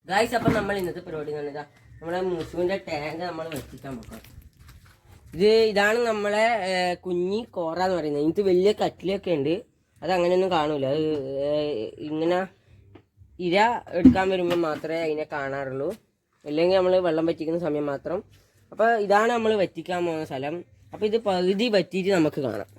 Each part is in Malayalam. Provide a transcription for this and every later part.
ഗായ്സ്, അപ്പം നമ്മൾ ഇന്നത്തെ പരിപാടി എന്ന് പറഞ്ഞാൽ നമ്മളെ മുസുവിൻ്റെ ടാങ്ക് നമ്മൾ വെച്ചിട്ടാൻ നോക്കാം. ഇതാണ് നമ്മളെ കുഞ്ഞി കോറ എന്ന് പറയുന്നത്. ഇതിന് വലിയ കട്ടിലൊക്കെ ഉണ്ട്. അത് അങ്ങനെയൊന്നും കാണൂല. അത് ഇങ്ങനെ ഇര എടുക്കാൻ വരുമ്പോൾ മാത്രമേ അതിനെ കാണാറുള്ളൂ. അല്ലെങ്കിൽ നമ്മൾ വെള്ളം വറ്റിക്കുന്ന സമയം മാത്രം. അപ്പോൾ ഇതാണ് നമ്മൾ വറ്റിക്കാൻ പോകുന്ന സ്ഥലം. അപ്പോൾ ഇത് പകുതി വറ്റിയിട്ട് നമുക്ക് കാണാം.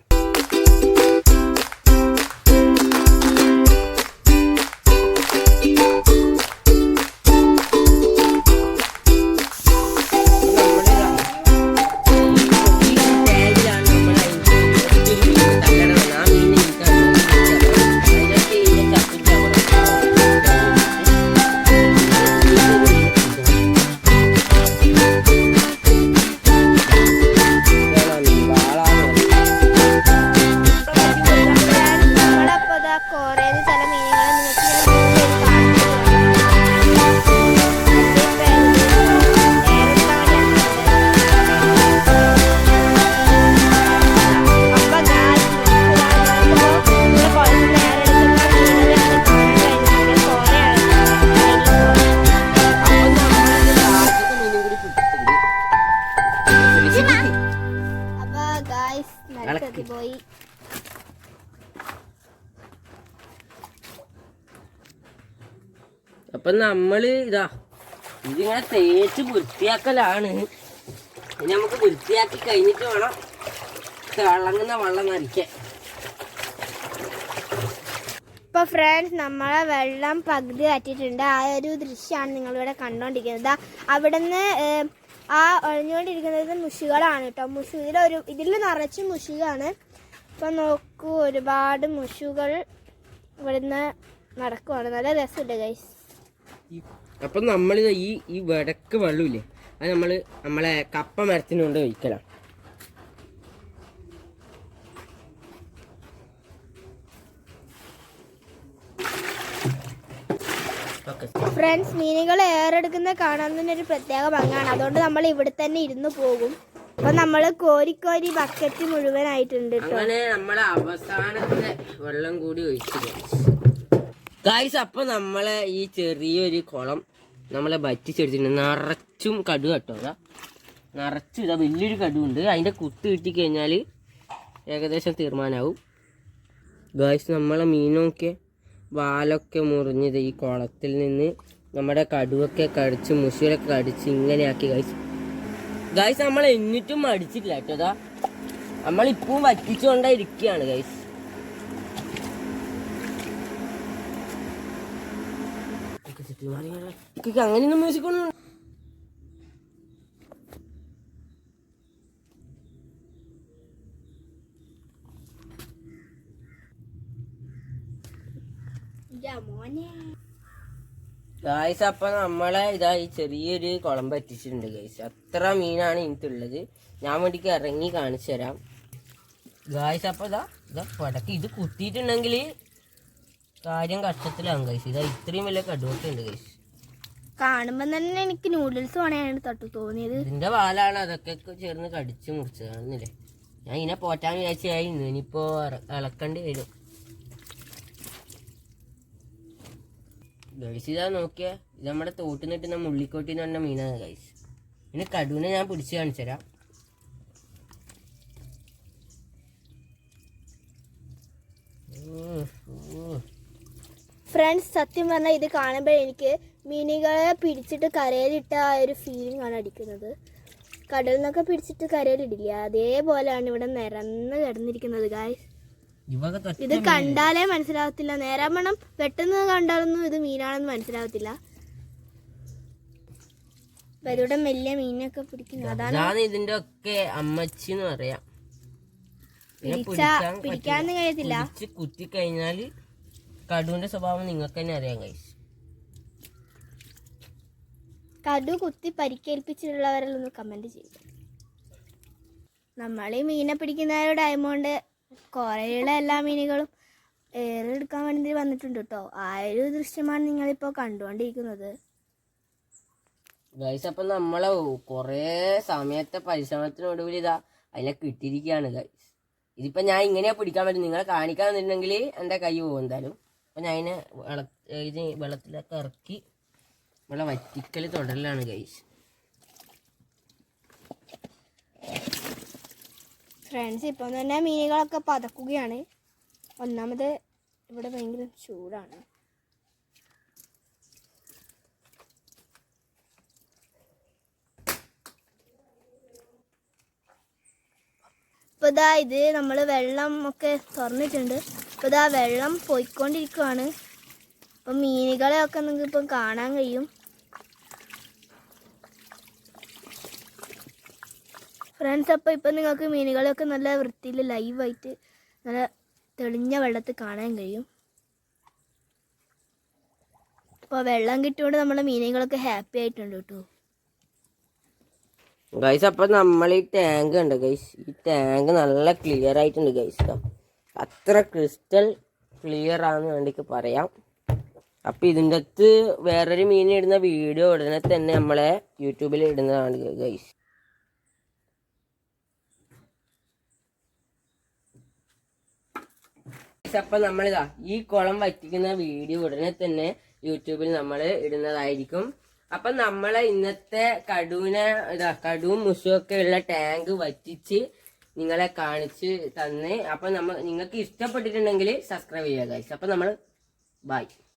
അപ്പം നമ്മൾ ഇതിങ്ങനെ തേച്ച് വൃത്തിയാക്കലാണ്. ഇനി നമുക്ക് വൃത്തിയാക്കി കഴിഞ്ഞിട്ട് വേണം തിളങ്ങുന്ന വെള്ളം നരിക്കാൻ. ഇപ്പോൾ ഫ്രണ്ട്സ്, നമ്മളെ വെള്ളം പകുതി വറ്റിയിട്ടുണ്ട്. ആ ഒരു ദൃശ്യമാണ് നിങ്ങളിവിടെ കണ്ടുകൊണ്ടിരിക്കുന്നത്. അവിടെ നിന്ന് ആ ഒഴിഞ്ഞുകൊണ്ടിരിക്കുന്നത് മുഷുകളാണ് കേട്ടോ. ഇതിൽ നിറച്ച് മുഷുകാണ്. ഇപ്പം നോക്കൂ, ഒരുപാട് മുഷുകൾ ഇവിടുന്ന് നടക്കുവാണ്. നല്ല രസമുണ്ട് ഗൈസ്. അപ്പം നമ്മൾ ഈ വടക്ക് വെള്ളമില്ലേ, അത് നമ്മളെ കപ്പ മരത്തിന് കൊണ്ട് ഒഴിക്കലാണ്. ഫ്രണ്ട്സ്, മീനുകൾ ഏറെടുക്കുന്ന കാണാൻ തന്നെ ഒരു പ്രത്യേക ഭംഗിയാണ്. അതുകൊണ്ട് നമ്മൾ ഇവിടെ തന്നെ ഇരുന്ന് പോകും. അപ്പൊ നമ്മള് കോരി ബക്കറ്റ് മുഴുവനായിട്ടുണ്ട്. അങ്ങനെ നമ്മളെ അവസാനത്തെ വെള്ളം കൂടി ഒഴിച്ചില്ല ഗായ്സ്. അപ്പൊ നമ്മളെ ഈ ചെറിയൊരു കുളം നമ്മളെ വറ്റിച്ചെടുത്തിട്ടുണ്ട്. നിറച്ചും കടുവ കേട്ടോ. നിറച്ചും വലിയൊരു കടുവുണ്ട്. അതിന്റെ കുത്ത് കിട്ടി കഴിഞ്ഞാൽ ഏകദേശം തീർമാനാവും ഗായ്സ്. നമ്മളെ മീനൊക്കെ വാലൊക്കെ മുറിഞ്ഞത് ഈ കുളത്തിൽ നിന്ന് നമ്മുടെ കടുവൊക്കെ കടിച്ച് മുഷികളൊക്കെ കടിച്ച് ഇങ്ങനെയാക്കി ഗൈസ്. നമ്മൾ എന്നിട്ടും മടിച്ചിട്ടില്ല കേട്ടോ. നമ്മളിപ്പം വറ്റിച്ചുകൊണ്ടിരിക്കുകയാണ് ഗൈസ്. അങ്ങനെയൊന്നും മ്യൂസിക്കൊന്നും ഗായ്സ്. അപ്പൊ നമ്മളെ ഈ ചെറിയൊരു കുളം പറ്റിച്ചിട്ടുണ്ട് ഗൈസ്. അത്ര മീനാണ് എനിക്കുള്ളത്. ഞാൻ വേണ്ടിക്ക് ഇറങ്ങി കാണിച്ചു തരാം ഗായ്സ്. അപ്പൊ പടക്ക് ഇത് കുത്തിയിട്ടുണ്ടെങ്കിൽ കാര്യം കഷ്ടത്തിലാണ് ഗൈസ്. ഇത്രയും വലിയ കടുവൊക്കെ ഉണ്ട് ഗൈസ്. കാണുമ്പോ തന്നെ എനിക്ക് നൂഡിൽസ് വേണേണ് തൊട്ട് തോന്നിയത്. ഇതിന്റെ വാലാണ് അതൊക്കെ ചേർന്ന് കടിച്ചു മുറിച്ചതാണെന്നില്ലേ. ഞാൻ ഇതിനെ പോറ്റാൻ വിചാരിച്ചായിരുന്നു. ഇനിയിപ്പോ ഇളക്കേണ്ടി വരും ഗൈസ്. ഇതാ നോക്കിയാ, ഇത് നമ്മുടെ തോട്ടിൽ നിന്ന് കിട്ടുന്ന മുള്ളിക്കോട്ടി എന്ന് പറഞ്ഞ മീനാണ് ഗൈസ്. പിന്നെ കടുവിനെ ഞാൻ പിടിച്ച് കാണിച്ചു തരാം. ഫ്രണ്ട്സ്, സത്യം പറഞ്ഞാൽ ഇത് കാണുമ്പോൾ എനിക്ക് മീനുകളെ പിടിച്ചിട്ട് കരയിലിട്ട ആ ഒരു ഫീലിംഗ് ആണ് അടിക്കുന്നത്. കടലിൽ നിന്നൊക്കെ പിടിച്ചിട്ട് കരയിലിടില്ല, അതേപോലെയാണ് ഇവിടെ നിരന്ന് കിടന്നിരിക്കുന്നത് ഗായ്സ്. ഇത് കണ്ടാലേ മനസ്സിലാവത്തില്ല. നേരാമണം പെട്ടെന്ന് കണ്ടാലൊന്നും ഇത് മീനാണെന്ന് മനസ്സിലാവത്തില്ല. ഇവിടെ വലിയ മീനൊക്കെ പിടിക്കുന്നത് അതാണ്. ഇതിന്റെ ഒക്കെ അമ്മച്ചി എന്ന് പറയാം. പിടിക്കാനൊന്നും കഴിയത്തില്ല. കുത്തി കഴിഞ്ഞാല് കടുവിന്റെ സ്വഭാവം നിങ്ങൾക്ക് തന്നെ അറിയാം ഗൈസ്. കടു കുത്തി പരിക്കേൽപ്പിച്ചിട്ടുള്ളവരെല്ലാം കമന്റ് ചെയ്യും. നമ്മൾ ഈ മീനെ പിടിക്കുന്നവരോടായതുകൊണ്ട് കുറേയുള്ള എല്ലാ മീനുകളും ഏറെടുക്കാൻ വേണ്ടി വന്നിട്ടുണ്ട് കേട്ടോ. ആ ഒരു ദൃശ്യമാണ് നിങ്ങളിപ്പോൾ കണ്ടുകൊണ്ടിരിക്കുന്നത്. ഗൈസ്. അപ്പം നമ്മളെ കുറേ സമയത്തെ പരിശ്രമത്തിനൊടുവിൽ അതിനെ കിട്ടിയിരിക്കുകയാണ് ഗൈസ്. ഇതിപ്പോൾ ഞാൻ ഇങ്ങനെയാ പിടിക്കാൻ പറ്റും. നിങ്ങളെ കാണിക്കാൻ തന്നിട്ടുണ്ടെങ്കിൽ എൻ്റെ കൈ പോകും എന്തായാലും. അപ്പം ഞാൻ അതിനെ വെള്ളത്തിലൊക്കെ ഇറക്കി നമ്മളെ വറ്റിക്കൽ തുടരലാണ് ഗൈസ്. ഫ്രണ്ട്സ് ഇപ്പം തന്നെ മീനുകളൊക്കെ പതക്കുകയാണ്. ഒന്നാമത് ഇവിടെ ഭയങ്കര ചൂടാണ്. ഇപ്പോൾ ഇതാ ഇത് നമ്മൾ വെള്ളം ഒക്കെ തുറന്നിട്ടുണ്ട്. ഇപ്പോൾ ഇതാ വെള്ളം പോയിക്കൊണ്ടിരിക്കുകയാണ്. അപ്പം മീനുകളെയൊക്കെ നിങ്ങൾക്ക് ഇപ്പം കാണാൻ കഴിയും. ഫ്രണ്ട്സ് അപ്പോൾ ഇപ്പം നിങ്ങൾക്ക് മീനുകളെയൊക്കെ നല്ല വൃത്തിയിൽ ലൈവായിട്ട് നല്ല തെളിഞ്ഞ വെള്ളത്തിൽ കാണാൻ കഴിയും. അപ്പോൾ വെള്ളം കിട്ടിയോണ്ട് നമ്മുടെ മീനുകളൊക്കെ ഹാപ്പി ആയിട്ടുണ്ട് കേട്ടോ ഗൈസ്. അപ്പൊ നമ്മൾ ഈ ടാങ്ക് ഉണ്ട് ഗൈസ്. ഈ ടാങ്ക് നല്ല ക്ലിയർ ആയിട്ടുണ്ട് ഗൈസ്. അത്ര ക്രിസ്റ്റൽ ക്ലിയർ ആണെന്ന് വേണ്ടിക്ക് പറയാം. അപ്പൊ ഇതിൻ്റെ അകത്ത് വേറൊരു മീൻ ഇടുന്ന വീഡിയോ ഉടനെ തന്നെ നമ്മളെ യൂട്യൂബിൽ ഇടുന്നതാണ് ഗൈസ്. അപ്പൊ നമ്മളിതാ ഈ കുളം വറ്റിക്കുന്ന വീഡിയോ ഉടനെ തന്നെ യൂട്യൂബിൽ നമ്മൾ ഇടുന്നതായിരിക്കും. അപ്പൊ നമ്മളെ ഇന്നത്തെ കടുവും മുഷും ഒക്കെ ഉള്ള ടാങ്ക് വറ്റിച്ച് നിങ്ങളെ കാണിച്ച് തന്ന്. അപ്പൊ നിങ്ങൾക്ക് ഇഷ്ടപ്പെട്ടിട്ടുണ്ടെങ്കിൽ സബ്സ്ക്രൈബ് ചെയ്യുക ഗൈസ്. അപ്പൊ നമ്മൾ ബൈ.